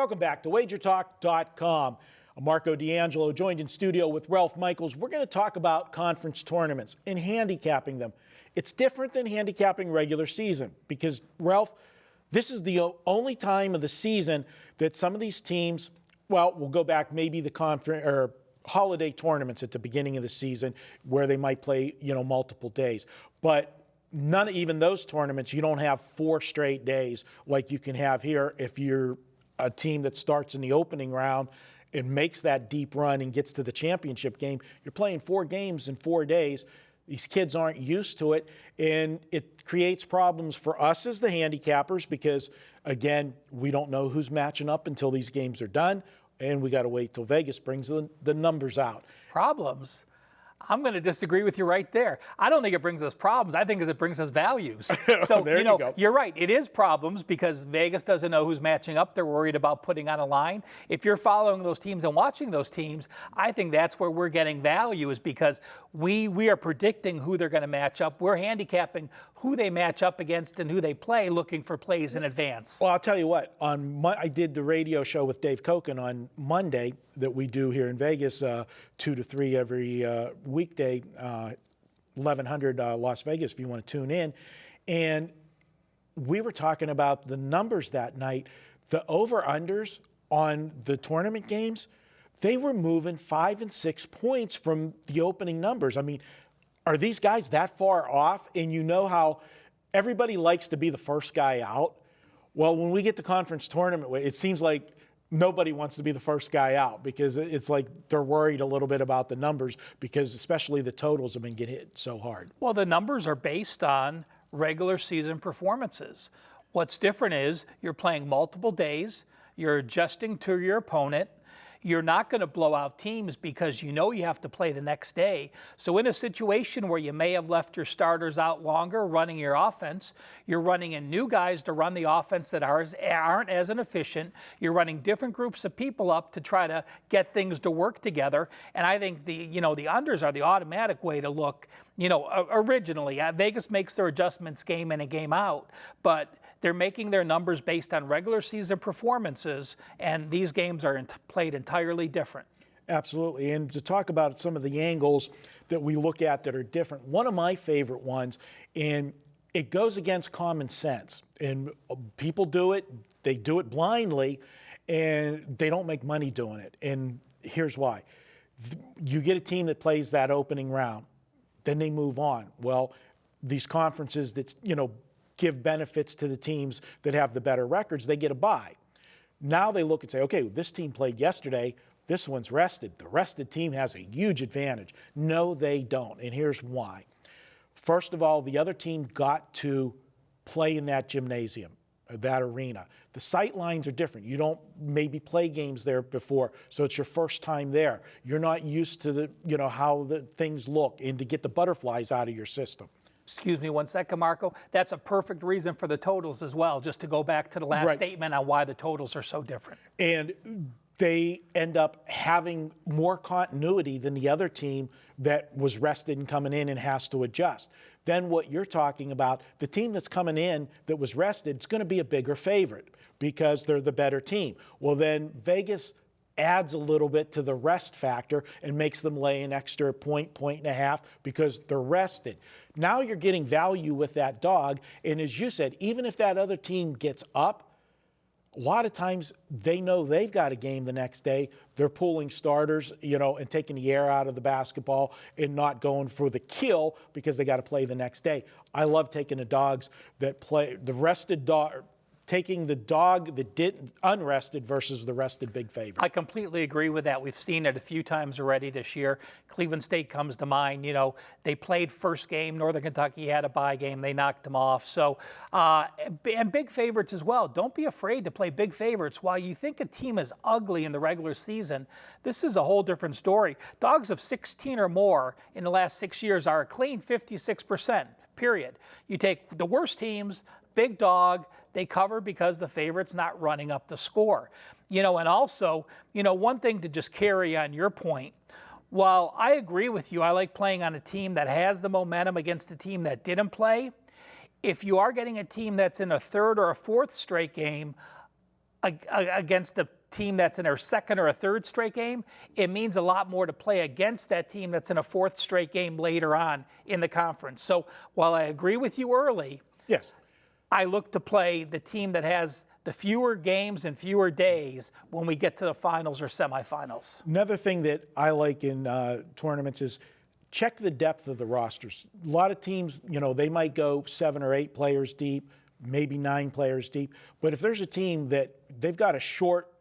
Welcome back to WagerTalk.com. I'm Marco D'Angelo, joined in studio with Ralph Michaels. We're going to talk about conference tournaments and handicapping them. It's different than handicapping regular season because, Ralph, this is the only time of the season that some of these teams, well, we'll go back maybe the conference or holiday tournaments at the beginning of the season where they might play, multiple days. But none of even those tournaments, you don't have 4 straight days like you can have here if you're a team that starts in the opening round and makes that deep run and gets to the championship game. You're playing 4 games in 4 days. These kids aren't used to it, and it creates problems for us as the handicappers because, again, we don't know who's matching up until these games are done, and we got to wait till Vegas brings the numbers out. Problems? I'm going to disagree with you right there. I don't think it brings us problems. I think it brings us values. So, there you go. You're right. It is problems because Vegas doesn't know who's matching up. They're worried about putting on a line. If you're following those teams and watching those teams, I think that's where we're getting value is because we are predicting who they're going to match up. We're handicapping who they match up against and who they play, looking for plays in advance. Well, I'll tell you what. I did the radio show with Dave Koken on Monday that we do here in Vegas, 2 to 3 every weekday, 1100 Las Vegas if you want to tune in. And we were talking about the numbers that night. The over-unders on the tournament games, they were moving 5 and 6 points from the opening numbers. I mean, are these guys that far off? And you know how everybody likes to be the first guy out. Well, when we get to conference tournament, it seems like nobody wants to be the first guy out because it's like they're worried a little bit about the numbers because especially the totals have been getting hit so hard. Well, the numbers are based on regular season performances. What's different is you're playing multiple days, you're adjusting to your opponent. You're not going to blow out teams because you know you have to play the next day. So in a situation where you may have left your starters out longer running your offense, you're running in new guys to run the offense that aren't as inefficient. You're running different groups of people up to try to get things to work together. And I think the unders are the automatic way to look. Originally, Vegas makes their adjustments game in and game out, but they're making their numbers based on regular season performances, and these games are played entirely different. Absolutely. And to talk about some of the angles that we look at that are different, one of my favorite ones, and it goes against common sense, and people do it, they do it blindly, and they don't make money doing it. And here's why. You get a team that plays that opening round, then they move on. Well, these conferences that, give benefits to the teams that have the better records, they get a bye. Now they look and say, okay, this team played yesterday, this one's rested. The rested team has a huge advantage. No, they don't, and here's why. First of all, the other team got to play in that gymnasium, that arena. The sight lines are different. You don't maybe play games there before, so it's your first time there. You're not used to how the things look and to get the butterflies out of your system. Excuse me 1 second, Marco. That's a perfect reason for the totals as well, just to go back to the last statement on why the totals are so different. And they end up having more continuity than the other team that was rested and coming in and has to adjust. Then what you're talking about, the team that's coming in that was rested, it's going to be a bigger favorite because they're the better team. Well, then Vegas adds a little bit to the rest factor and makes them lay an extra point and a half because they're rested. Now you're getting value with that dog, and as you said, even if that other team gets up, a lot of times they know they've got a game the next day. They're pulling starters, and taking the air out of the basketball and not going for the kill because they got to play the next day. I love taking the dogs that play, the rested dog, taking the dog that didn't unrested versus the rested big favorite. I completely agree with that. We've seen it a few times already this year. Cleveland State comes to mind. They played first game. Northern Kentucky had a bye game. They knocked them off. So, and big favorites as well. Don't be afraid to play big favorites. While you think a team is ugly in the regular season, this is a whole different story. Dogs of 16 or more in the last 6 years are a clean 56%, period. You take the worst teams, big dog, they cover because the favorite's not running up the score. And also, one thing to just carry on your point, while I agree with you, I like playing on a team that has the momentum against a team that didn't play. If you are getting a team that's in a third or a fourth straight game, against a team that's in their second or a third straight game, it means a lot more to play against that team that's in a fourth straight game later on in the conference. So while I agree with you early, Yes. I look to play the team that has the fewer games and fewer days when we get to the finals or semifinals. Another thing that I like in tournaments is check the depth of the rosters. A lot of teams, they might go 7 or 8 players deep, maybe 9 players deep. But if there's a team that they've got a short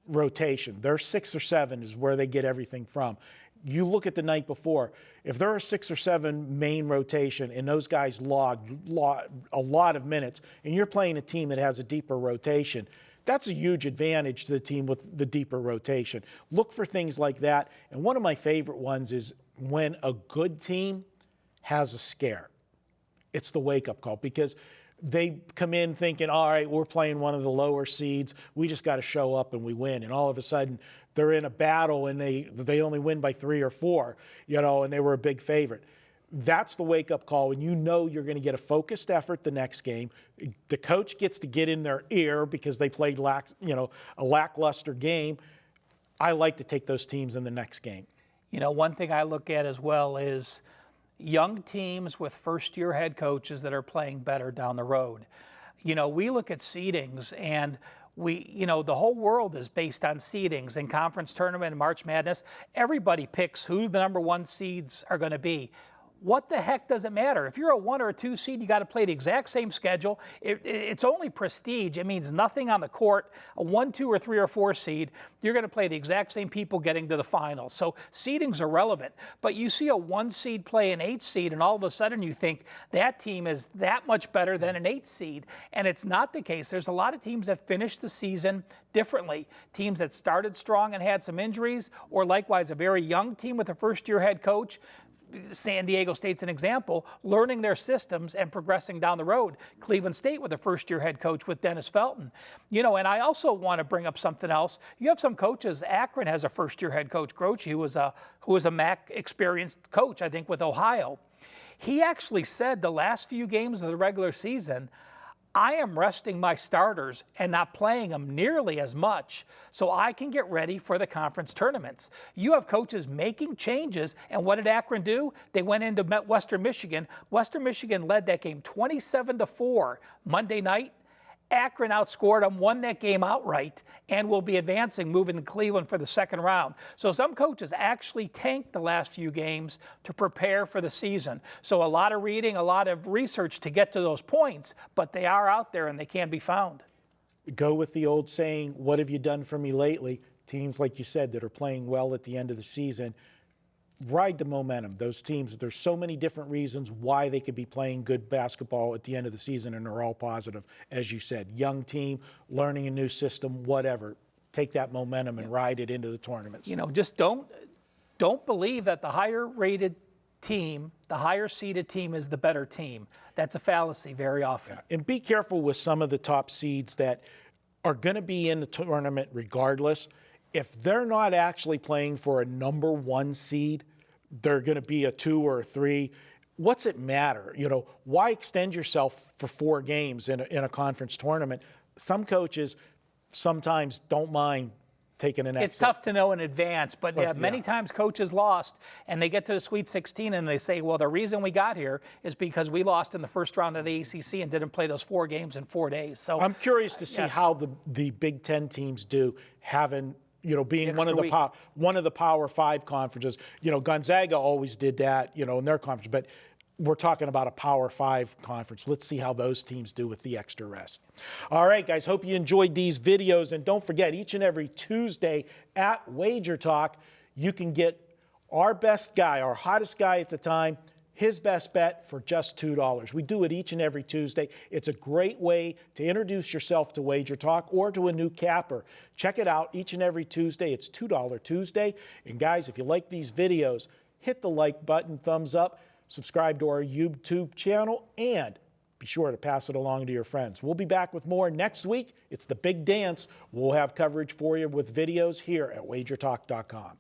rotation, their 6 or 7 is where they get everything from. You look at the night before, if there are 6 or 7 main rotation and those guys logged a lot of minutes, and you're playing a team that has a deeper rotation, that's a huge advantage to the team with the deeper rotation. Look for things like that. And one of my favorite ones is when a good team has a scare. It's the wake-up call, because they come in thinking, all right, we're playing one of the lower seeds. We just got to show up and we win. And all of a sudden, they're in a battle and they only win by 3 or 4, and they were a big favorite. That's the wake-up call, and you're going to get a focused effort the next game. The coach gets to get in their ear because they played a lackluster game. I like to take those teams in the next game. One thing I look at as well is young teams with first-year head coaches that are playing better down the road. We look at seedings, and the whole world is based on seedings and conference tournament and March Madness. Everybody picks who the number 1 seeds are going to be. What the heck does it matter? If you're a 1 or a 2 seed, you got to play the exact same schedule. It's only prestige. It means nothing on the court. A 1, 2, or 3, or 4 seed, you're going to play the exact same people getting to the finals. So seedings are relevant. But you see a 1 seed play an 8 seed, and all of a sudden you think that team is that much better than an 8 seed. And it's not the case. There's a lot of teams that finished the season differently. Teams that started strong and had some injuries, or likewise a very young team with a first-year head coach. San Diego State's an example, learning their systems and progressing down the road. Cleveland State with a first-year head coach with Dennis Felton. And I also want to bring up something else. You have some coaches. Akron has a first-year head coach, Groce, who was a MAC experienced coach, I think, with Ohio. He actually said the last few games of the regular season, I am resting my starters and not playing them nearly as much so I can get ready for the conference tournaments. You have coaches making changes, and what did Akron do? They went into Western Michigan. Western Michigan led that game 27-4 Monday night. Akron outscored them, won that game outright, and will be advancing, moving to Cleveland for the second round. So some coaches actually tanked the last few games to prepare for the season. So a lot of reading, a lot of research to get to those points, but they are out there and they can be found. Go with the old saying, what have you done for me lately? Teams, like you said, that are playing well at the end of the season, ride the momentum. Those teams, there's so many different reasons why they could be playing good basketball at the end of the season, and they're all positive. As you said, young team, learning a new system, whatever. Take that momentum and ride it into the tournaments. Just don't believe that the higher rated team, the higher seeded team is the better team. That's a fallacy very often. Yeah. And be careful with some of the top seeds that are going to be in the tournament regardless. If they're not actually playing for a number 1 seed, they're going to be a 2 or a 3. What's it matter? Why extend yourself for 4 games in a conference tournament? Some coaches sometimes don't mind taking an exit. It's tough to know in advance, but many times coaches lost, and they get to the Sweet 16 and they say, well, the reason we got here is because we lost in the first round of the ACC and didn't play those 4 games in 4 days. So I'm curious to see how the Big Ten teams do, having being one of the Power 5 conferences. Gonzaga always did that, in their conference, but we're talking about a Power 5 conference. Let's see how those teams do with the extra rest. All right, guys, hope you enjoyed these videos, and don't forget, each and every Tuesday at WagerTalk, you can get our best guy, our hottest guy at the time, his best bet for just $2. We do it each and every Tuesday. It's a great way to introduce yourself to WagerTalk or to a new capper. Check it out each and every Tuesday. It's $2 Tuesday. And guys, if you like these videos, hit the like button, thumbs up, subscribe to our YouTube channel, and be sure to pass it along to your friends. We'll be back with more next week. It's the big dance. We'll have coverage for you with videos here at WagerTalk.com.